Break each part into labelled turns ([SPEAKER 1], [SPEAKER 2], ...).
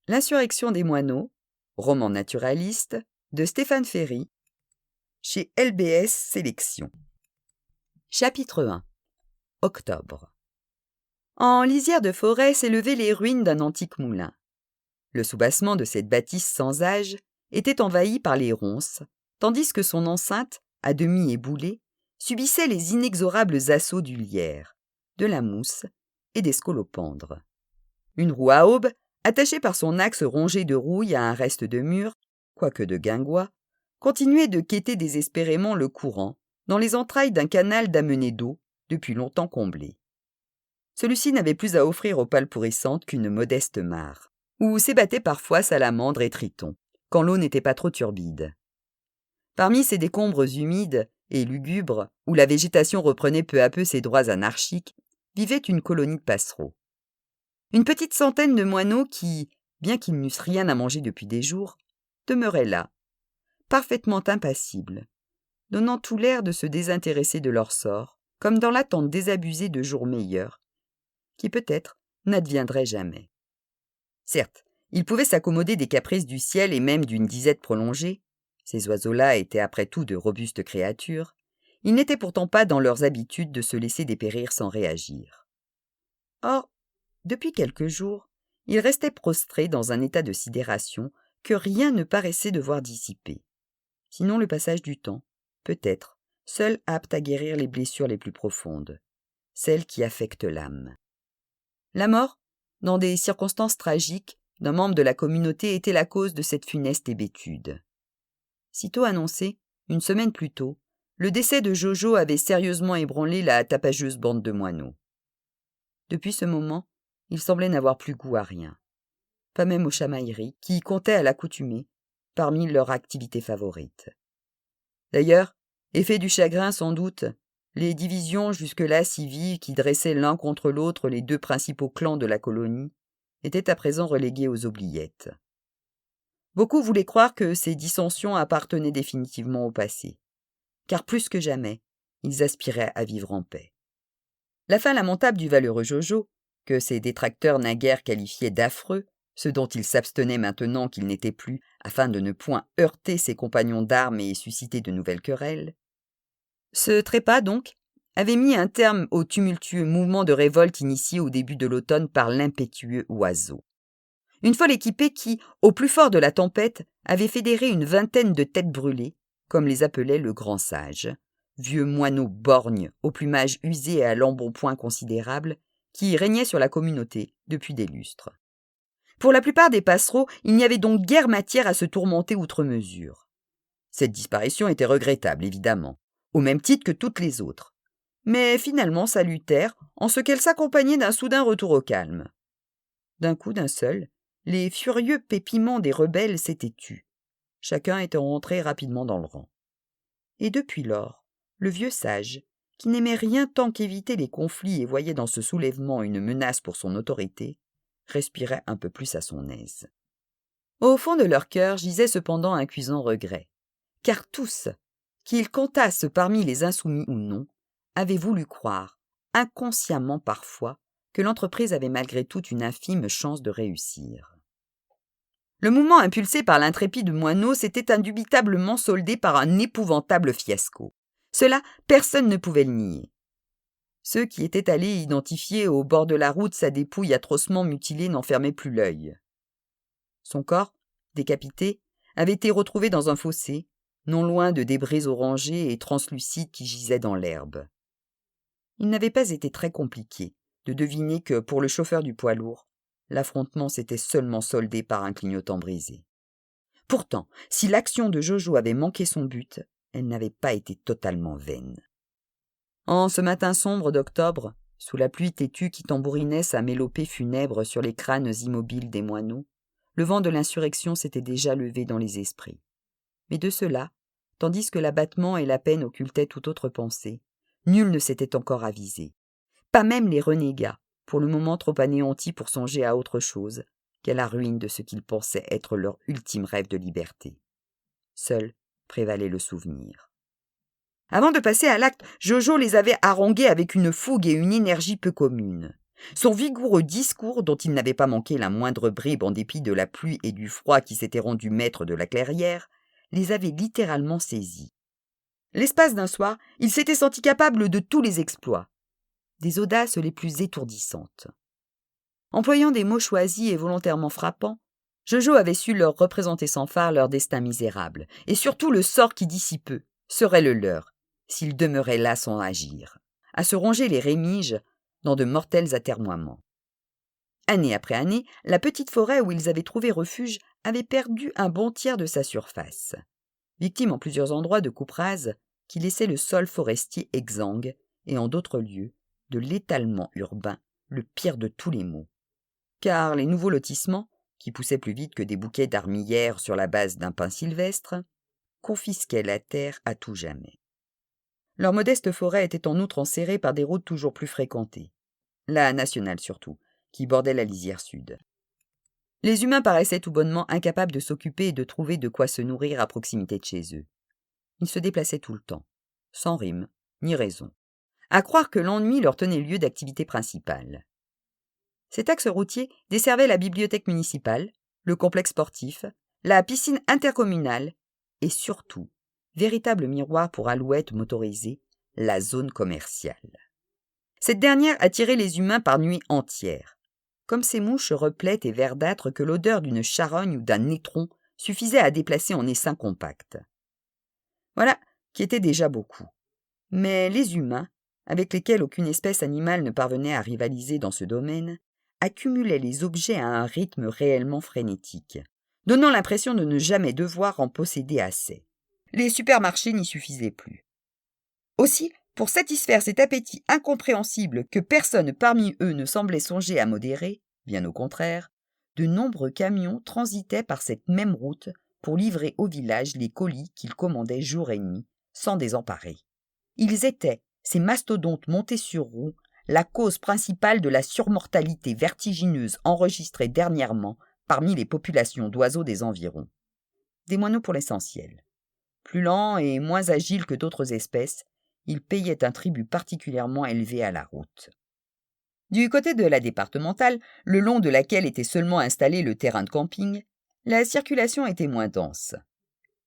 [SPEAKER 1] L'insurrection des moineaux, roman naturaliste, de Stéphane Ferry, chez LBS Sélection. Chapitre 1. Octobre. En lisière de forêt s'élevaient les ruines d'un antique moulin. Le soubassement de cette bâtisse sans âge était envahi par les ronces, tandis que son enceinte, à demi éboulée, subissait les inexorables assauts du lierre, de la mousse et des scolopendres. Une roue à aube, attachée par son axe rongé de rouille à un reste de mur, quoique de guingois, continuait de quêter désespérément le courant dans les entrailles d'un canal d'amenée d'eau depuis longtemps comblé. Celui-ci n'avait plus à offrir aux pales pourrissantes qu'une modeste mare, où s'ébattaient parfois salamandres et tritons, quand l'eau n'était pas trop turbide. Parmi ces décombres humides et lugubres, où la végétation reprenait peu à peu ses droits anarchiques, vivait une colonie de passereaux. Une petite centaine de moineaux qui, bien qu'ils n'eussent rien à manger depuis des jours, demeuraient là, parfaitement impassibles, donnant tout l'air de se désintéresser de leur sort, comme dans l'attente désabusée de jours meilleurs, qui peut-être n'adviendraient jamais. Certes, ils pouvaient s'accommoder des caprices du ciel et même d'une disette prolongée. Ces oiseaux-là étaient après tout de robustes créatures. Ils n'étaient pourtant pas dans leurs habitudes de se laisser dépérir sans réagir. Or, depuis quelques jours, ils restaient prostrés dans un état de sidération que rien ne paraissait devoir dissiper. Sinon le passage du temps, peut-être, seul apte à guérir les blessures les plus profondes, celles qui affectent l'âme. La mort, dans des circonstances tragiques, d'un membre de la communauté était la cause de cette funeste hébétude. Sitôt annoncé, une semaine plus tôt, le décès de Jojo avait sérieusement ébranlé la tapageuse bande de moineaux. Depuis ce moment, ils semblaient n'avoir plus goût à rien, pas même aux chamailleries, qui y comptaient à l'accoutumée, parmi leurs activités favorites. D'ailleurs, effet du chagrin sans doute, les divisions jusque-là si vives qui dressaient l'un contre l'autre les deux principaux clans de la colonie étaient à présent reléguées aux oubliettes. Beaucoup voulaient croire que ces dissensions appartenaient définitivement au passé, car plus que jamais, ils aspiraient à vivre en paix. La fin lamentable du valeureux Jojo, que ses détracteurs naguère qualifiaient d'affreux, ce dont il s'abstenait maintenant qu'il n'était plus, afin de ne point heurter ses compagnons d'armes et susciter de nouvelles querelles. Ce trépas, donc, avait mis un terme au tumultueux mouvement de révolte initié au début de l'automne par l'impétueux oiseau. Une folle équipée qui, au plus fort de la tempête, avait fédéré une vingtaine de têtes brûlées, comme les appelait le grand sage, vieux moineau borgne, au plumage usé et à l'embonpoint considérable, qui régnait sur la communauté depuis des lustres. Pour la plupart des passereaux, il n'y avait donc guère matière à se tourmenter outre mesure. Cette disparition était regrettable, évidemment, au même titre que toutes les autres, mais finalement salutaire en ce qu'elle s'accompagnait d'un soudain retour au calme. D'un coup, d'un seul, les furieux pépiments des rebelles s'étaient tus. Chacun était rentré rapidement dans le rang. Et depuis lors, le vieux sage, qui n'aimait rien tant qu'éviter les conflits et voyait dans ce soulèvement une menace pour son autorité, respirait un peu plus à son aise. Au fond de leur cœur gisait cependant un cuisant regret, car tous, qu'ils comptassent parmi les insoumis ou non, avaient voulu croire, inconsciemment parfois, que l'entreprise avait malgré tout une infime chance de réussir. Le mouvement impulsé par l'intrépide moineau s'était indubitablement soldé par un épouvantable fiasco. Cela, personne ne pouvait le nier. Ceux qui étaient allés identifier au bord de la route sa dépouille atrocement mutilée n'en fermaient plus l'œil. Son corps, décapité, avait été retrouvé dans un fossé, non loin de débris orangés et translucides qui gisaient dans l'herbe. Il n'avait pas été très compliqué de deviner que, pour le chauffeur du poids lourd, l'affrontement s'était seulement soldé par un clignotant brisé. Pourtant, si l'action de Jojo avait manqué son but, elle n'avait pas été totalement vaine. En ce matin sombre d'octobre, sous la pluie têtue qui tambourinait sa mélopée funèbre sur les crânes immobiles des moineaux, le vent de l'insurrection s'était déjà levé dans les esprits. Mais de cela, tandis que l'abattement et la peine occultaient toute autre pensée, nul ne s'était encore avisé. Pas même les renégats, pour le moment trop anéantis pour songer à autre chose qu'à la ruine de ce qu'ils pensaient être leur ultime rêve de liberté. Seul prévalait le souvenir. Avant de passer à l'acte, Jojo les avait harangués avec une fougue et une énergie peu communes. Son vigoureux discours, dont il n'avait pas manqué la moindre bribe en dépit de la pluie et du froid qui s'étaient rendus maîtres de la clairière, les avait littéralement saisis. L'espace d'un soir, il s'était senti capable de tous les exploits, des audaces les plus étourdissantes. Employant des mots choisis et volontairement frappants, Jojo avait su leur représenter sans phare leur destin misérable, et surtout le sort qui d'ici peu serait le leur, s'ils demeuraient là sans agir, à se ronger les rémiges dans de mortels atermoiements. Année après année, la petite forêt où ils avaient trouvé refuge avait perdu un bon tiers de sa surface, victime en plusieurs endroits de coupes rases qui laissaient le sol forestier exsangue, et en d'autres lieux, de l'étalement urbain, le pire de tous les maux. Car les nouveaux lotissements, qui poussaient plus vite que des bouquets d'armillères sur la base d'un pin sylvestre, confisquaient la terre à tout jamais. Leur modeste forêt était en outre enserrée par des routes toujours plus fréquentées, la nationale surtout, qui bordait la lisière sud. Les humains paraissaient tout bonnement incapables de s'occuper et de trouver de quoi se nourrir à proximité de chez eux. Ils se déplaçaient tout le temps, sans rime ni raison, à croire que l'ennui leur tenait lieu d'activité principale. Cet axe routier desservait la bibliothèque municipale, le complexe sportif, la piscine intercommunale et surtout, véritable miroir pour alouettes motorisées, la zone commerciale. Cette dernière attirait les humains par nuit entière, comme ces mouches replètes et verdâtres que l'odeur d'une charogne ou d'un étron suffisait à déplacer en essaim compact. Voilà qui était déjà beaucoup. Mais les humains, avec lesquels aucune espèce animale ne parvenait à rivaliser dans ce domaine, accumulaient les objets à un rythme réellement frénétique, donnant l'impression de ne jamais devoir en posséder assez. Les supermarchés n'y suffisaient plus. Aussi, pour satisfaire cet appétit incompréhensible que personne parmi eux ne semblait songer à modérer, bien au contraire, de nombreux camions transitaient par cette même route pour livrer au village les colis qu'ils commandaient jour et nuit, sans désemparer. Ils étaient, ces mastodontes montés sur roues, la cause principale de la surmortalité vertigineuse enregistrée dernièrement parmi les populations d'oiseaux des environs. Des moineaux pour l'essentiel. Plus lents et moins agiles que d'autres espèces, ils payaient un tribut particulièrement élevé à la route. Du côté de la départementale, le long de laquelle était seulement installé le terrain de camping, la circulation était moins dense.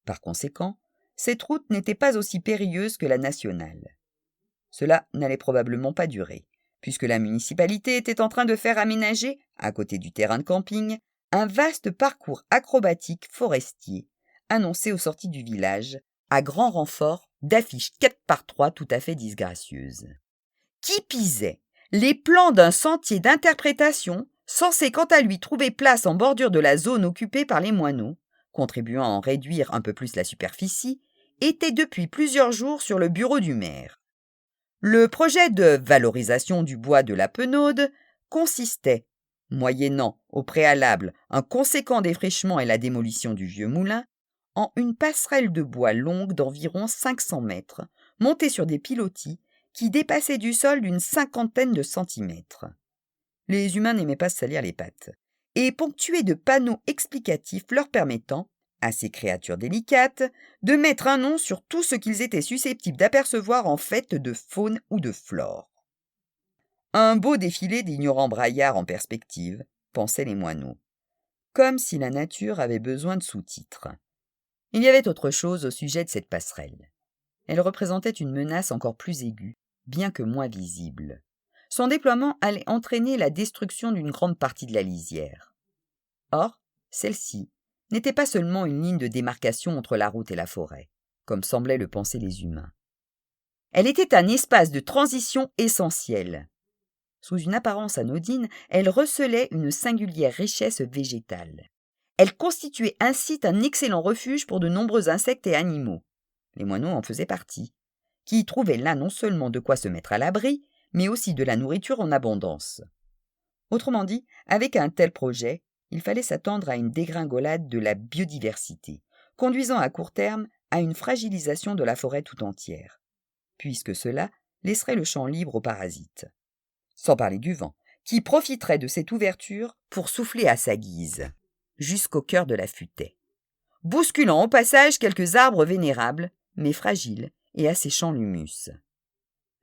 [SPEAKER 1] Par conséquent, cette route n'était pas aussi périlleuse que la nationale. Cela n'allait probablement pas durer, puisque la municipalité était en train de faire aménager, à côté du terrain de camping, un vaste parcours acrobatique forestier, annoncé aux sorties du village, à grand renfort d'affiches 4x3 tout à fait disgracieuses. Qui pisait, les plans d'un sentier d'interprétation, censé quant à lui trouver place en bordure de la zone occupée par les moineaux, contribuant à en réduire un peu plus la superficie, étaient depuis plusieurs jours sur le bureau du maire. Le projet de valorisation du bois de la Penaude consistait, moyennant au préalable un conséquent défrichement et la démolition du vieux moulin, en une passerelle de bois longue d'environ 500 mètres, montée sur des pilotis qui dépassaient du sol d'une 50aine de centimètres. Les humains n'aimaient pas se salir les pattes, et ponctuée de panneaux explicatifs leur permettant, à ces créatures délicates, de mettre un nom sur tout ce qu'ils étaient susceptibles d'apercevoir en fait de faune ou de flore. Un beau défilé d'ignorants braillards en perspective, pensaient les moineaux, comme si la nature avait besoin de sous-titres. Il y avait autre chose au sujet de cette passerelle. Elle représentait une menace encore plus aiguë, bien que moins visible. Son déploiement allait entraîner la destruction d'une grande partie de la lisière. Or, celle-ci n'était pas seulement une ligne de démarcation entre la route et la forêt, comme semblaient le penser les humains. Elle était un espace de transition essentiel. Sous une apparence anodine, elle recelait une singulière richesse végétale. Elle constituait un site un excellent refuge pour de nombreux insectes et animaux. Les moineaux en faisaient partie, qui y trouvaient là non seulement de quoi se mettre à l'abri, mais aussi de la nourriture en abondance. Autrement dit, avec un tel projet, il fallait s'attendre à une dégringolade de la biodiversité, conduisant à court terme à une fragilisation de la forêt tout entière, puisque cela laisserait le champ libre aux parasites. Sans parler du vent, qui profiterait de cette ouverture pour souffler à sa guise, jusqu'au cœur de la futaie, bousculant au passage quelques arbres vénérables, mais fragiles et asséchant l'humus.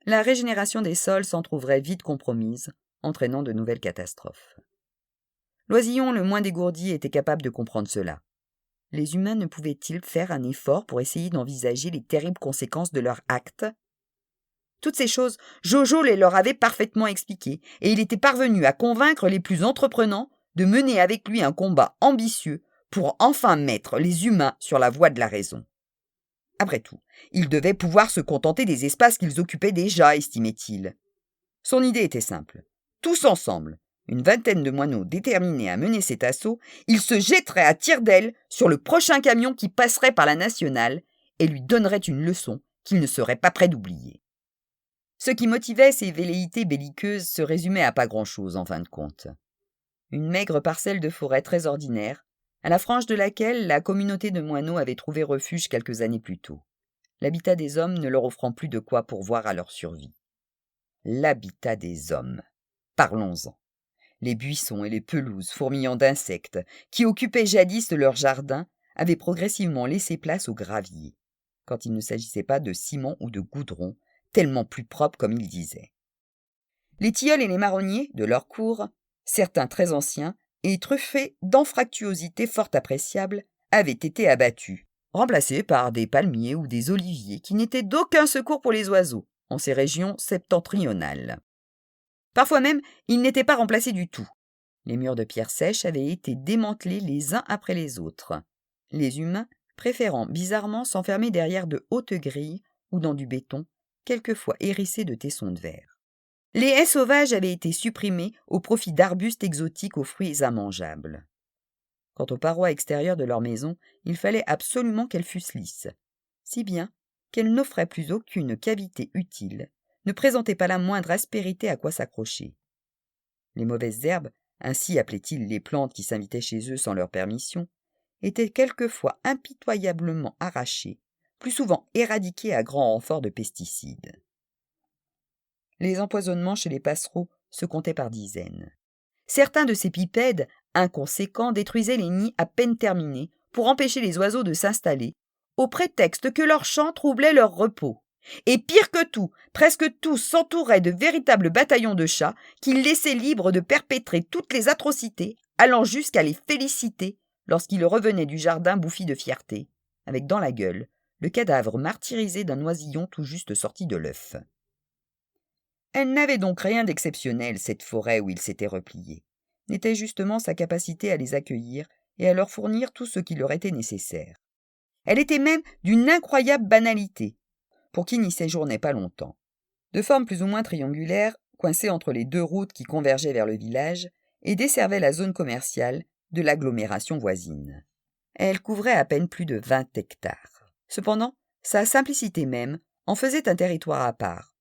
[SPEAKER 1] La régénération des sols s'en trouverait vite compromise, entraînant de nouvelles catastrophes. L'oisillon le moins dégourdi était capable de comprendre cela. Les humains ne pouvaient-ils faire un effort pour essayer d'envisager les terribles conséquences de leurs actes? Toutes ces choses, Jojo les leur avait parfaitement expliquées, et il était parvenu à convaincre les plus entreprenants de mener avec lui un combat ambitieux pour enfin mettre les humains sur la voie de la raison. Après tout, ils devaient pouvoir se contenter des espaces qu'ils occupaient déjà, estimait-il. Son idée était simple. Tous ensemble, une vingtaine de moineaux déterminés à mener cet assaut, ils se jetteraient à tire-d'aile sur le prochain camion qui passerait par la nationale et lui donneraient une leçon qu'il ne serait pas prêt d'oublier. Ce qui motivait ces velléités belliqueuses se résumait à pas grand-chose en fin de compte. Une maigre parcelle de forêt très ordinaire, à la frange de laquelle la communauté de moineaux avait trouvé refuge quelques années plus tôt, l'habitat des hommes ne leur offrant plus de quoi pourvoir à leur survie. L'habitat des hommes. Parlons-en. Les buissons et les pelouses fourmillant d'insectes qui occupaient jadis leur jardin avaient progressivement laissé place au gravier, quand il ne s'agissait pas de ciment ou de goudron, tellement plus propre comme il disait. Les tilleuls et les marronniers, de leur cour, certains très anciens et truffés d'anfractuosités fort appréciables, avaient été abattus, remplacés par des palmiers ou des oliviers qui n'étaient d'aucun secours pour les oiseaux en ces régions septentrionales. Parfois même, ils n'étaient pas remplacés du tout. Les murs de pierre sèche avaient été démantelés les uns après les autres, les humains préférant bizarrement s'enfermer derrière de hautes grilles ou dans du béton, quelquefois hérissé de tessons de verre. Les haies sauvages avaient été supprimées au profit d'arbustes exotiques aux fruits immangeables. Quant aux parois extérieures de leur maison, il fallait absolument qu'elles fussent lisses, si bien qu'elles n'offraient plus aucune cavité utile, ne présentaient pas la moindre aspérité à quoi s'accrocher. Les mauvaises herbes, ainsi appelaient-ils les plantes qui s'invitaient chez eux sans leur permission, étaient quelquefois impitoyablement arrachées, plus souvent éradiquées à grand renfort de pesticides. Les empoisonnements chez les passereaux se comptaient par dizaines. Certains de ces pipèdes, inconséquents, détruisaient les nids à peine terminés pour empêcher les oiseaux de s'installer, au prétexte que leur chant troublait leur repos. Et pire que tout, presque tous s'entouraient de véritables bataillons de chats qu'ils laissaient libres de perpétrer toutes les atrocités, allant jusqu'à les féliciter lorsqu'ils revenaient du jardin bouffis de fierté, avec dans la gueule le cadavre martyrisé d'un oisillon tout juste sorti de l'œuf. Elle n'avait donc rien d'exceptionnel, cette forêt où il s'était replié. N'était justement sa capacité à les accueillir et à leur fournir tout ce qui leur était nécessaire. Elle était même d'une incroyable banalité, pour qui n'y séjournait pas longtemps. De forme plus ou moins triangulaire, coincée entre les deux routes qui convergeaient vers le village, et desservait la zone commerciale de l'agglomération voisine. Elle couvrait à peine plus de 20 hectares. Cependant, sa simplicité même en faisait un territoire à part,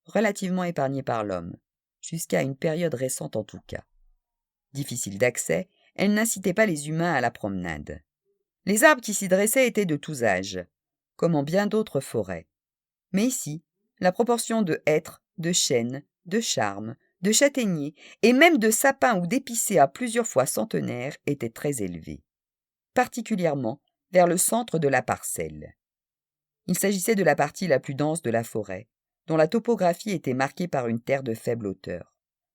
[SPEAKER 1] relativement épargné par l'homme, jusqu'à une période récente en tout cas. Difficile d'accès, elle n'incitait pas les humains à la promenade. Les arbres qui s'y dressaient étaient de tous âges, comme en bien d'autres forêts. Mais ici, la proportion de hêtres, de chênes, de charmes, de châtaigniers et même de sapins ou d'épicéas plusieurs fois centenaires était très élevée, particulièrement vers le centre de la parcelle. Il s'agissait de la partie la plus dense de la forêt, dont la topographie était marquée par une terre de faible hauteur,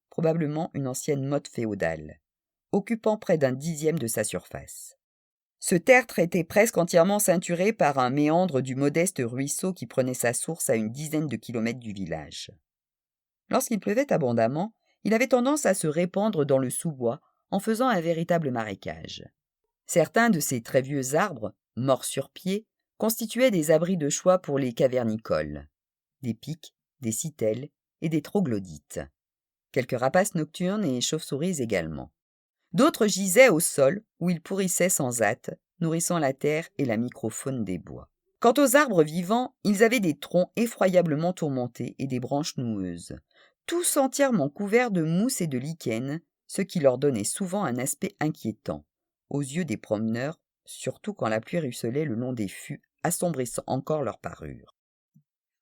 [SPEAKER 1] probablement une ancienne motte féodale, occupant près d'un dixième de sa surface. Ce tertre était presque entièrement ceinturé par un méandre du modeste ruisseau qui prenait sa source à une dizaine de kilomètres du village. Lorsqu'il pleuvait abondamment, il avait tendance à se répandre dans le sous-bois en faisant un véritable marécage. Certains de ces très vieux arbres, morts sur pied, constituaient des abris de choix pour les cavernicoles. Des pics, des citelles et des troglodytes. Quelques rapaces nocturnes et chauves-souris également. D'autres gisaient au sol, où ils pourrissaient sans hâte, nourrissant la terre et la microfaune des bois. Quant aux arbres vivants, ils avaient des troncs effroyablement tourmentés et des branches noueuses, tous entièrement couverts de mousse et de lichen, ce qui leur donnait souvent un aspect inquiétant, aux yeux des promeneurs, surtout quand la pluie ruisselait le long des fûts, assombrissant encore leur parure.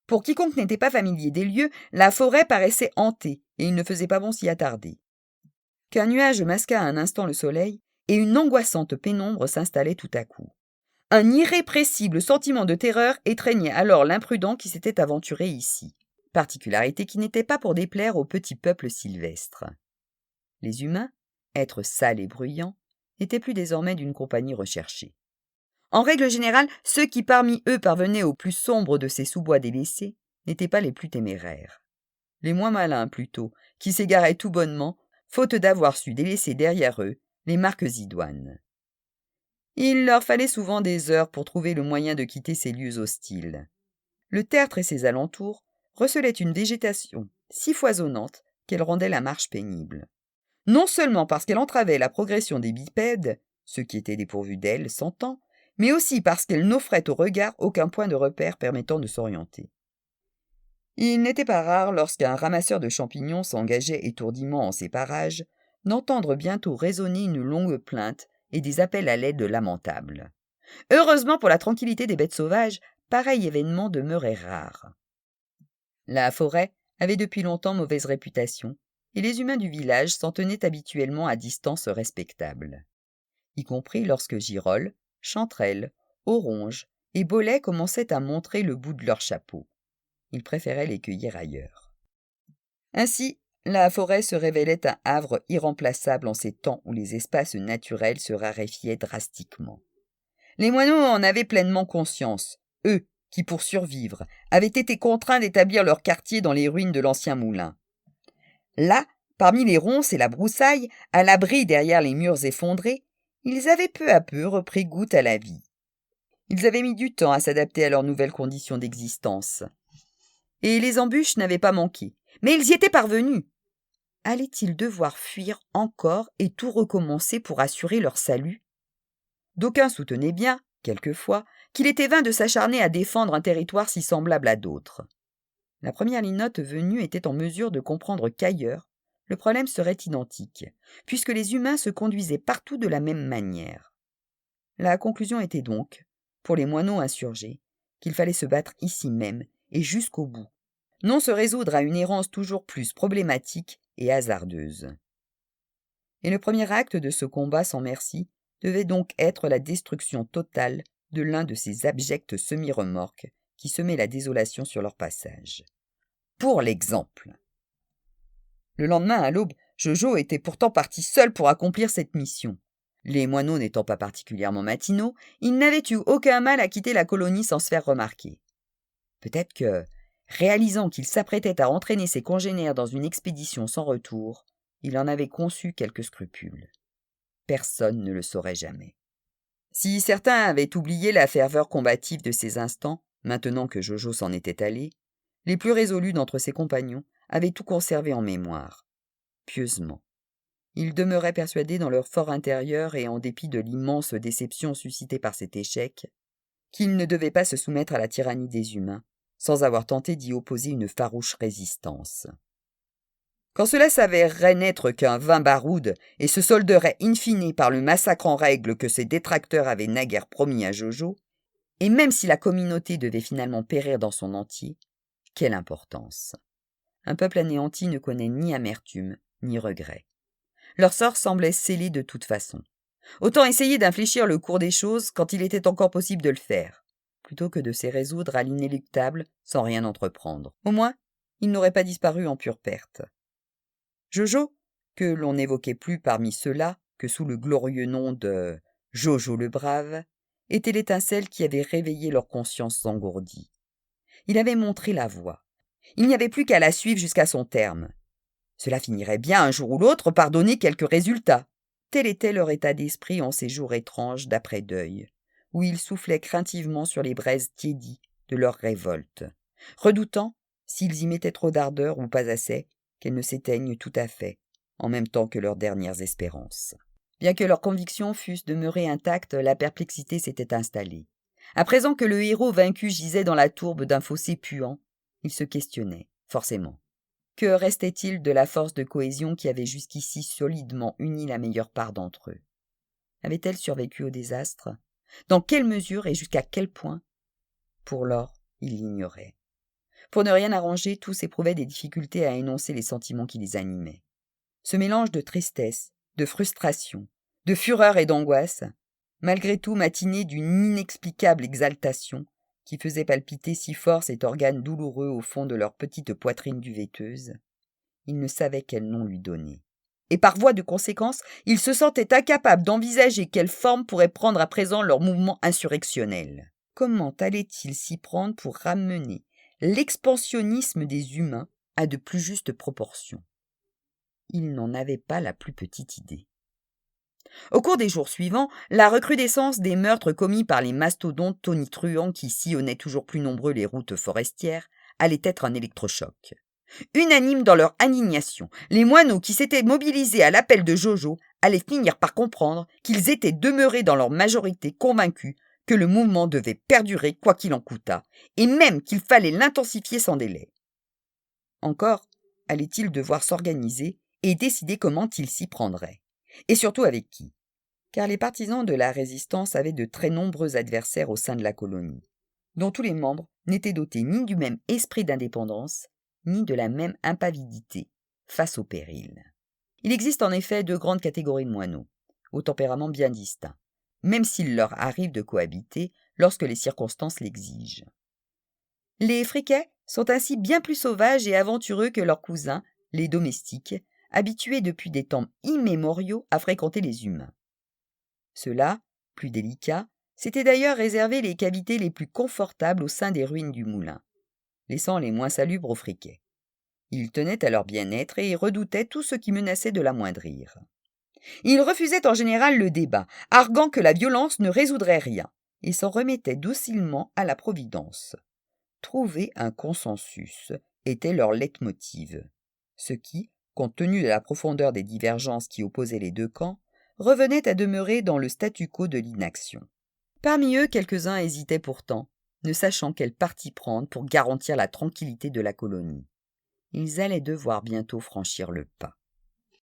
[SPEAKER 1] Pour quiconque n'était pas familier des lieux, la forêt paraissait hantée, et il ne faisait pas bon s'y attarder. Qu'un nuage masqua un instant le soleil, et une angoissante pénombre s'installait tout à coup. Un irrépressible sentiment de terreur étreignait alors l'imprudent qui s'était aventuré ici. particularité qui n'était pas pour déplaire au petit peuple sylvestre. Les humains, êtres sales et bruyants, n'étaient plus désormais d'une compagnie recherchée. En règle générale, ceux qui parmi eux parvenaient au plus sombre de ces sous-bois délaissés n'étaient pas les plus téméraires. Les moins malins, plutôt, qui s'égaraient tout bonnement, faute d'avoir su délaisser derrière eux les marques idoines. Il leur fallait souvent des heures pour trouver le moyen de quitter ces lieux hostiles. Le tertre et ses alentours recelaient une végétation si foisonnante qu'elle rendait la marche pénible. Non seulement parce qu'elle entravait la progression des bipèdes, ceux qui étaient dépourvus d'ailes, s'entend, mais aussi parce qu'elle n'offrait au regard aucun point de repère permettant de s'orienter. Il n'était pas rare, lorsqu'un ramasseur de champignons s'engageait étourdiment en ces parages, d'entendre bientôt résonner une longue plainte et des appels à l'aide lamentables. Heureusement pour la tranquillité des bêtes sauvages, pareil événement demeurait rare. La forêt avait depuis longtemps mauvaise réputation, et les humains du village s'en tenaient habituellement à distance respectable, y compris lorsque girolles, chanterelles, oronges et bolets commençaient à montrer le bout de leur chapeau. Ils préféraient les cueillir ailleurs. Ainsi, la forêt se révélait un havre irremplaçable en ces temps où les espaces naturels se raréfiaient drastiquement. Les moineaux en avaient pleinement conscience, eux qui, pour survivre, avaient été contraints d'établir leur quartier dans les ruines de l'ancien moulin. Là, parmi les ronces et la broussaille, à l'abri derrière les murs effondrés, ils avaient peu à peu repris goût à la vie. Ils avaient mis du temps à s'adapter à leurs nouvelles conditions d'existence. Et les embûches n'avaient pas manqué, mais ils y étaient parvenus. Allaient-ils devoir fuir encore et tout recommencer pour assurer leur salut? D'aucuns soutenaient bien, quelquefois, qu'il était vain de s'acharner à défendre un territoire si semblable à d'autres. La première linotte venue était en mesure de comprendre qu'ailleurs, le problème serait identique, puisque les humains se conduisaient partout de la même manière. La conclusion était donc, pour les moineaux insurgés, qu'il fallait se battre ici même et jusqu'au bout, non se résoudre à une errance toujours plus problématique et hasardeuse. Et le premier acte de ce combat sans merci devait donc être la destruction totale de l'un de ces abjects semi-remorques qui semaient la désolation sur leur passage. Pour l'exemple. Le lendemain, à l'aube, Jojo était pourtant parti seul pour accomplir cette mission. Les moineaux n'étant pas particulièrement matinaux, ils n'avaient eu aucun mal à quitter la colonie sans se faire remarquer. Peut-être que, réalisant qu'il s'apprêtait à entraîner ses congénères dans une expédition sans retour, il en avait conçu quelques scrupules. Personne ne le saurait jamais. Si certains avaient oublié la ferveur combative de ces instants, maintenant que Jojo s'en était allé, les plus résolus d'entre ses compagnons avaient tout conservé en mémoire, pieusement. Ils demeuraient persuadés dans leur fort intérieur et en dépit de l'immense déception suscitée par cet échec, qu'ils ne devaient pas se soumettre à la tyrannie des humains, sans avoir tenté d'y opposer une farouche résistance. Quand cela s'avérerait n'être qu'un vain baroude et se solderait in fine par le massacre en règle que ses détracteurs avaient naguère promis à Jojo, et même si la communauté devait finalement périr dans son entier, quelle importance! Un peuple anéanti ne connaît ni amertume, ni regret. Leur sort semblait scellé de toute façon. Autant essayer d'infléchir le cours des choses quand il était encore possible de le faire, plutôt que de se résoudre à l'inéluctable sans rien entreprendre. Au moins, il n'aurait pas disparu en pure perte. Jojo, que l'on n'évoquait plus parmi ceux-là que sous le glorieux nom de Jojo le Brave, était l'étincelle qui avait réveillé leur conscience engourdie. Il avait montré la voie. Il n'y avait plus qu'à la suivre jusqu'à son terme. Cela finirait bien un jour ou l'autre par donner quelques résultats. Tel était leur état d'esprit en ces jours étranges d'après-deuil, où ils soufflaient craintivement sur les braises tiédies de leur révolte, redoutant, s'ils y mettaient trop d'ardeur ou pas assez, qu'elles ne s'éteignent tout à fait, en même temps que leurs dernières espérances. Bien que leurs convictions fussent demeurées intactes, la perplexité s'était installée. À présent que le héros vaincu gisait dans la tourbe d'un fossé puant, il se questionnait, forcément. Que restait-il de la force de cohésion qui avait jusqu'ici solidement uni la meilleure part d'entre eux? Avait-elle survécu au désastre? Dans quelle mesure et jusqu'à quel point? Pour lors, il l'ignorait. Pour ne rien arranger, tous éprouvaient des difficultés à énoncer les sentiments qui les animaient. Ce mélange de tristesse, de frustration, de fureur et d'angoisse, malgré tout matiné d'une inexplicable exaltation, qui faisait palpiter si fort cet organe douloureux au fond de leur petite poitrine duvéteuse, ils ne savaient quel nom lui donner. Et par voie de conséquence, ils se sentaient incapables d'envisager quelle forme pourrait prendre à présent leur mouvement insurrectionnel. Comment allaient-ils s'y prendre pour ramener l'expansionnisme des humains à de plus justes proportions? Ils n'en avaient pas la plus petite idée. Au cours des jours suivants, la recrudescence des meurtres commis par les mastodontes tonitruants qui sillonnaient toujours plus nombreux les routes forestières allait être un électrochoc. Unanimes dans leur indignation, les moineaux qui s'étaient mobilisés à l'appel de Jojo allaient finir par comprendre qu'ils étaient demeurés dans leur majorité convaincus que le mouvement devait perdurer quoi qu'il en coûtât, et même qu'il fallait l'intensifier sans délai. Encore allait-il devoir s'organiser et décider comment il s'y prendrait, et surtout avec qui, car les partisans de la résistance avaient de très nombreux adversaires au sein de la colonie, dont tous les membres n'étaient dotés ni du même esprit d'indépendance, ni de la même impavidité face au péril. Il existe en effet deux grandes catégories de moineaux, au tempérament bien distinct, même s'il leur arrive de cohabiter lorsque les circonstances l'exigent. Les friquets sont ainsi bien plus sauvages et aventureux que leurs cousins, les domestiques, habitués depuis des temps immémoriaux à fréquenter les humains. Ceux-là, plus délicats, s'étaient d'ailleurs réservé les cavités les plus confortables au sein des ruines du moulin, laissant les moins salubres aux friquets. Ils tenaient à leur bien-être et redoutaient tout ce qui menaçait de l'amoindrir. Ils refusaient en général le débat, arguant que la violence ne résoudrait rien, et s'en remettaient docilement à la providence. Trouver un consensus était leur leitmotiv, ce qui, compte tenu de la profondeur des divergences qui opposaient les deux camps, revenait à demeurer dans le statu quo de l'inaction. Parmi eux, quelques-uns hésitaient pourtant, ne sachant quel parti prendre pour garantir la tranquillité de la colonie. Ils allaient devoir bientôt franchir le pas.